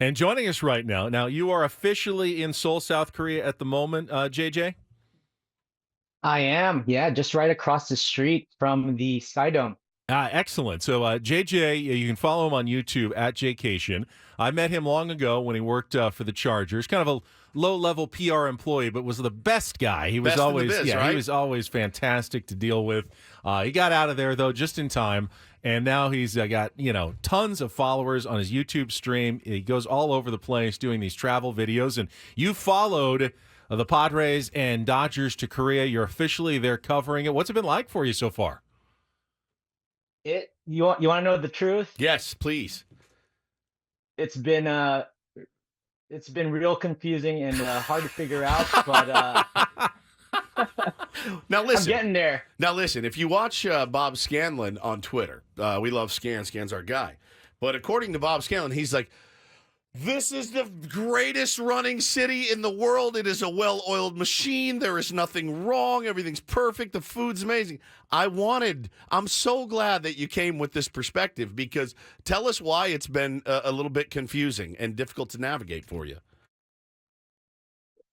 And joining us right now. Now, you are officially in Seoul, South Korea at the moment, JJ? I am, yeah, just right across the street from the Sky Dome. Excellent. So, JJ, you can follow him on YouTube at Jaycation. I met him long ago when he worked for the Chargers, kind of a low-level PR employee, but was the best guy. He was Best in the always, biz, yeah, he right? was always fantastic to deal with. He got out of there though just in time, and now he's got tons of followers on his YouTube stream. He goes all over the place doing these travel videos, and you followed the Padres and Dodgers to Korea. You're officially there covering it. What's it been like for you so far? You want to know the truth? Yes, please. It's been it's been real confusing and hard to figure out, but Now I'm listen. getting there. Now listen. If you watch Bob Scanlon on Twitter, we love Scan. Scan's our guy. But according to Bob Scanlon, he's like, "This is the greatest running city in the world. It is a well-oiled machine. There is nothing wrong. Everything's perfect. The food's amazing." I'm so glad that you came with this perspective, because tell us why it's been a little bit confusing and difficult to navigate for you.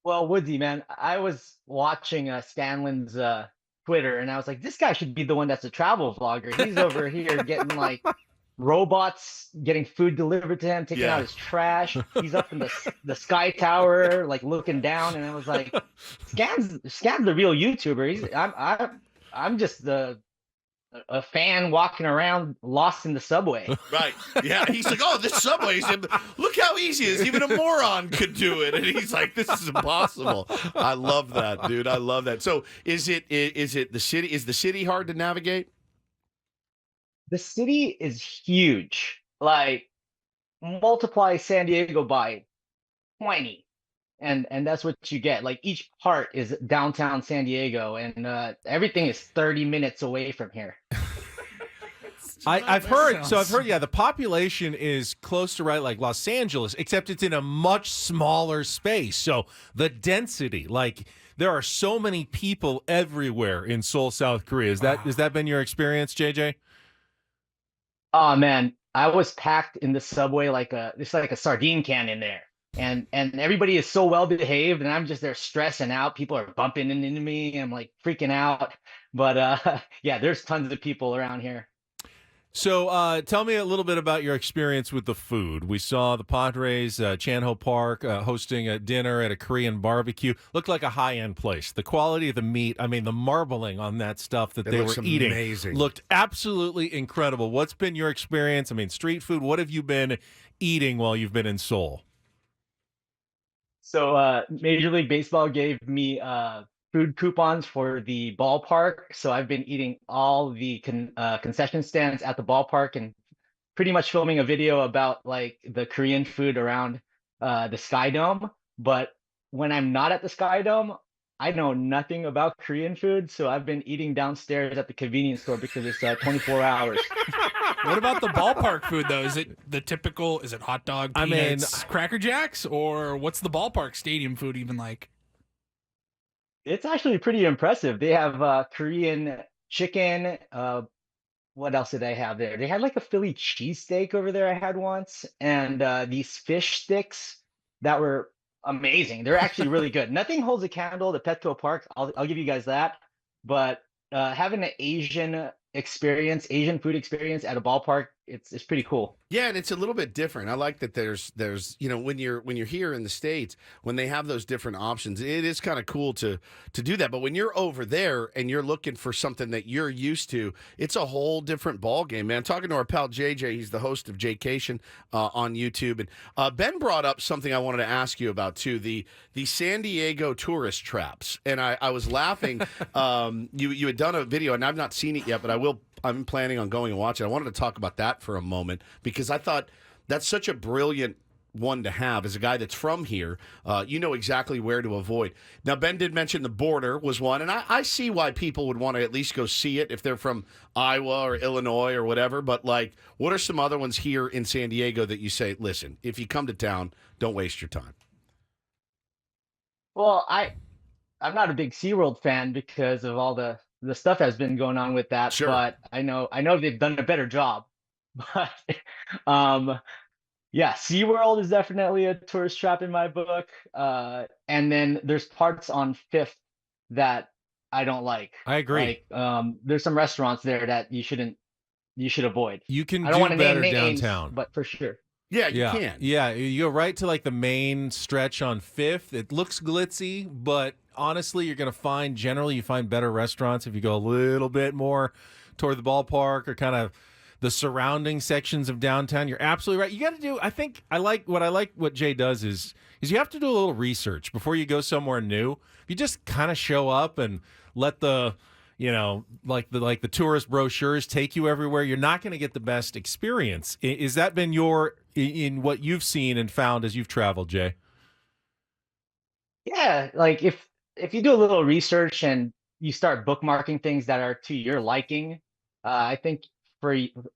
Well, Woodsy, man, I was watching Stanlin's Twitter, and I was like, this guy should be the one that's a travel vlogger. He's over here getting like robots getting food delivered to him, taking out Yeah. his trash. He's up in the sky tower, like looking down, and I was like, Scan's the real YouTuber. I'm just a fan walking around lost in the subway. Right. Yeah. He's like, "Oh, this subway. Look how easy it is. Even a moron could do it." And he's like, "This is impossible." I love that, dude. I love that. So is it the city? Is the city hard to navigate? The city is huge. Like multiply San Diego by 20. And that's what you get. Like each part is downtown San Diego, and everything is 30 minutes away from here. I've heard. So I've heard. Yeah, the population is close to right like Los Angeles, except it's in a much smaller space. So the density, like there are so many people everywhere in Seoul, South Korea. Has that been your experience, JJ? Oh man, I was packed in the subway like a sardine can in there. And everybody is so well behaved, and I'm just there stressing out. People are bumping into me. I'm like freaking out. But yeah, there's tons of people around here. So tell me a little bit about your experience with the food. We saw the Padres, Chanho Park, hosting a dinner at a Korean barbecue. Looked like a high-end place. The quality of the meat, I mean, the marbling on that stuff that It they looks were eating amazing. looked absolutely incredible. What's been your experience? I mean, street food, what have you been eating while you've been in Seoul? So Major League Baseball gave me food coupons for the ballpark. So I've been eating all the concession stands at the ballpark and pretty much filming a video about like the Korean food around the Sky Dome. But when I'm not at the Sky Dome, I know nothing about Korean food. So I've been eating downstairs at the convenience store because it's 24 hours. What about the ballpark food though? Is it the typical? Is it hot dog, I mean, peanuts, Cracker Jacks, or what's the ballpark stadium food even like? It's actually pretty impressive. They have Korean chicken. What else did I have there? They had like a Philly cheesesteak over there I had once, and these fish sticks that were amazing. They're actually really good. Nothing holds a candle to Petco Park. I'll give you guys that. But having an Asian food experience at a ballpark, it's pretty cool. Yeah, and it's a little bit different. I like that there's when you're here in the States, when they have those different options, it is kind of cool to do that. But when you're over there and you're looking for something that you're used to, it's a whole different ball game, man. Talking to our pal JJ, he's the host of Jaycation on YouTube, and Ben brought up something I wanted to ask you about too, the San Diego tourist traps, and I was laughing. You had done a video, and I've not seen it yet, but I'm planning on going and watching. I wanted to talk about that for a moment because I thought that's such a brilliant one to have as a guy that's from here. You know exactly where to avoid. Now, Ben did mention the border was one, and I see why people would want to at least go see it if they're from Iowa or Illinois or whatever. But, like, what are some other ones here in San Diego that you say, listen, if you come to town, don't waste your time? Well, I'm not a big SeaWorld fan because of all the stuff that's been going on with that, Sure. but I know they've done a better job. But um Yeah, SeaWorld is definitely a tourist trap in my book. And then there's parts on Fifth that I don't like. I agree. Like, there's some restaurants there that you should avoid. You can I don't do want to name better names, downtown. but for sure. Yeah, you Yeah, can. yeah. You go right to like the main stretch on Fifth. It looks glitzy, but honestly, you're gonna find generally you find better restaurants if you go a little bit more toward the ballpark or kind of the surrounding sections of downtown. You're absolutely right. You got to do. I think I like what Jay does is you have to do a little research before you go somewhere new. If you just kind of show up and let the like the tourist brochures take you everywhere, you're not going to get the best experience. Is that been your in what you've seen and found as you've traveled, Jay? Yeah, like if you do a little research and you start bookmarking things that are to your liking, I think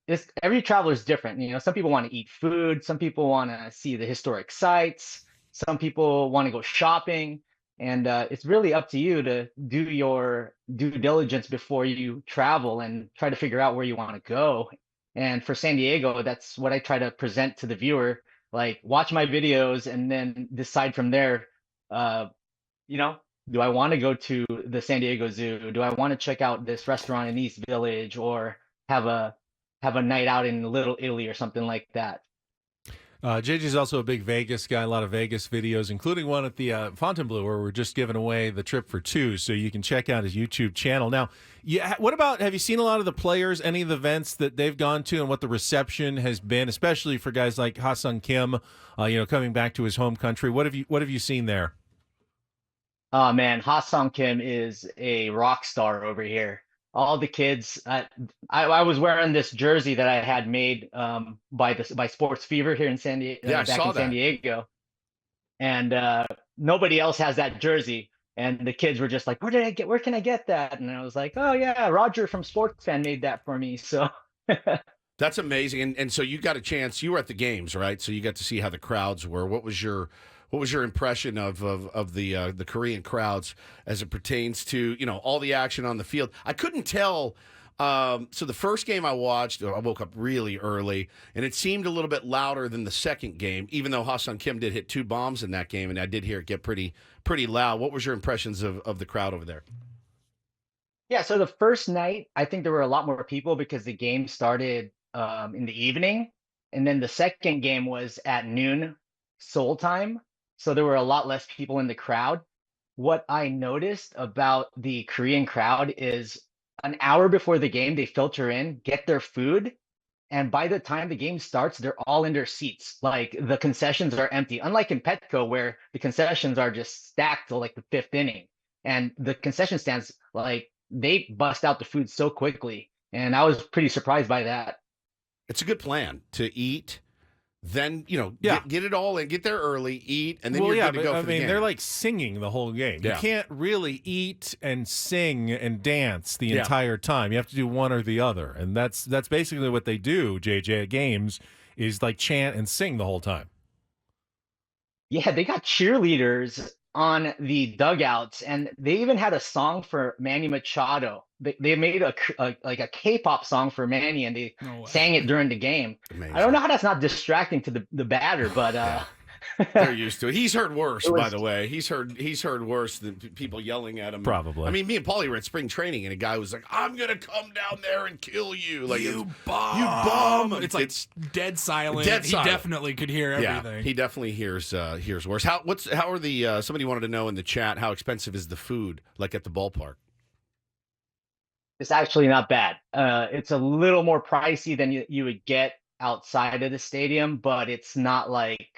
this every traveler is different. You know, some people want to eat food, some people want to see the historic sites, some people want to go shopping, and it's really up to you to do your due diligence before you travel and try to figure out where you want to go. And for San Diego, that's what I try to present to the viewer. Like, watch my videos and then decide from there. Uh, you know, do I want to go to the San Diego Zoo? Do I want to check out this restaurant in East Village or have a have a night out in Little Italy or something like that? JJ's also a big Vegas guy, a lot of Vegas videos, including one at the Fontainebleau where we're just giving away the trip for two, so you can check out his YouTube channel. Now, yeah, what about, have you seen a lot of the players, any of the events that they've gone to and what the reception has been, especially for guys like Ha-Sung Kim, coming back to his home country? What have you seen there? Oh man, Ha Sung Kim is a rock star over here. All the kids, I was wearing this jersey that I had made by Sports Fever here in San Diego, Yeah, I back saw in San that. Diego, and nobody else has that jersey. And the kids were just like, where can I get that? And I was like, oh yeah, Roger from Sports Fan made that for me. So That's amazing. And so you got a chance. You were at the games, right? So you got to see how the crowds were. What was your impression of the Korean crowds as it pertains to all the action on the field? I couldn't tell. So the first game I watched, I woke up really early, and it seemed a little bit louder than the second game. Even though Ha-Sung Kim did hit two bombs in that game, and I did hear it get pretty loud. What was your impressions of the crowd over there? yeah, so the first night, I think there were a lot more people because the game started in the evening, and then the second game was at noon Seoul time, so there were a lot less people in the crowd. What I noticed about the Korean crowd is an hour before the game, they filter in, get their food, and by the time the game starts, they're all in their seats. Like, the concessions are empty, unlike in Petco where the concessions are just stacked till like the fifth inning. And the concession stands, like, they bust out the food so quickly. And I was pretty surprised by that. It's a good plan to eat, then Yeah. get it all in, get there early, eat, and then Well, you're yeah, good to but go I for the mean, game. they're like singing the whole game. You Yeah. can't really eat and sing and dance the Yeah. entire time. You have to do one or the other, and that's basically what they do. JJ at games is like chant and sing the whole time. Yeah, they got cheerleaders on the dugouts, and they even had a song for Manny Machado. They made like a K-pop song for Manny, and they No way. sang it during the game. Amazing. I don't know how that's not distracting to the batter, but They're used to it. He's heard worse, It by was- the way. He's heard worse than people yelling at him. Probably. I mean, me and Paulie were at spring training, and a guy was like, "I'm gonna come down there and kill you!" Like, You it's- bum. you bum. It's like dead silent. Dead silent. He definitely could hear everything. Yeah, he definitely hears worse. How are the somebody wanted to know in the chat how expensive is the food like at the ballpark? it's actually not bad. It's a little more pricey than you would get outside of the stadium, but it's not like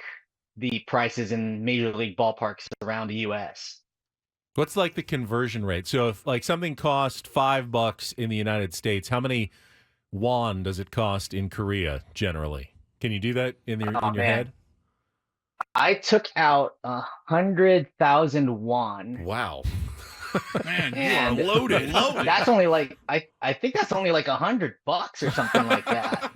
the prices in major league ballparks around the U.S. What's like the conversion rate? So if like something cost $5 in the United States, how many won does it cost in Korea generally? Can you do that in your Oh, in your man. head? I took out 100,000 won. Wow. Man, you And are loaded. That's only like I think that's only like $100 or something like that.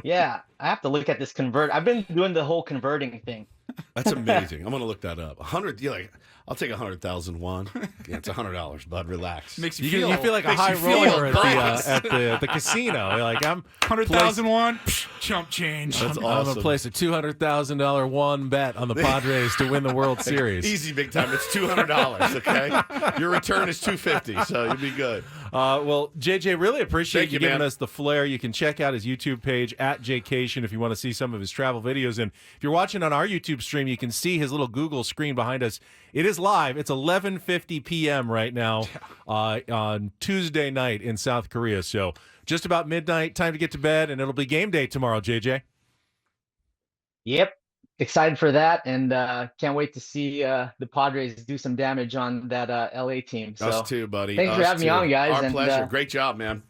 Yeah, I have to look at this convert. I've been doing the whole converting thing. That's amazing. I'm gonna look that up. 100. You're like, I'll take 100,000 won. Yeah, it's $100, bud. Relax. Makes You feel like a makes high you feel roller nice. at the casino. You're like, I'm 100,000 won. Chump change. That's I'm gonna awesome. place a $200,000 one bet on the Padres to win the World Series. Easy, big time. It's $200. Okay, your return is $250, so you'll be good. Well, JJ, really appreciate Thank you you, giving man. us the flair. You can check out his YouTube page at Jaycation if you want to see some of his travel videos. And if you're watching on our YouTube stream, you can see his little Google screen behind us. It is live. It's 11:50 p.m. right now on Tuesday night in South Korea. So just about midnight, time to get to bed, and it'll be game day tomorrow, JJ. Yep. Excited for that, and can't wait to see the Padres do some damage on that LA team. So Us too, buddy. thanks for Us having me too. on, guys. Our and, pleasure. Great job, man.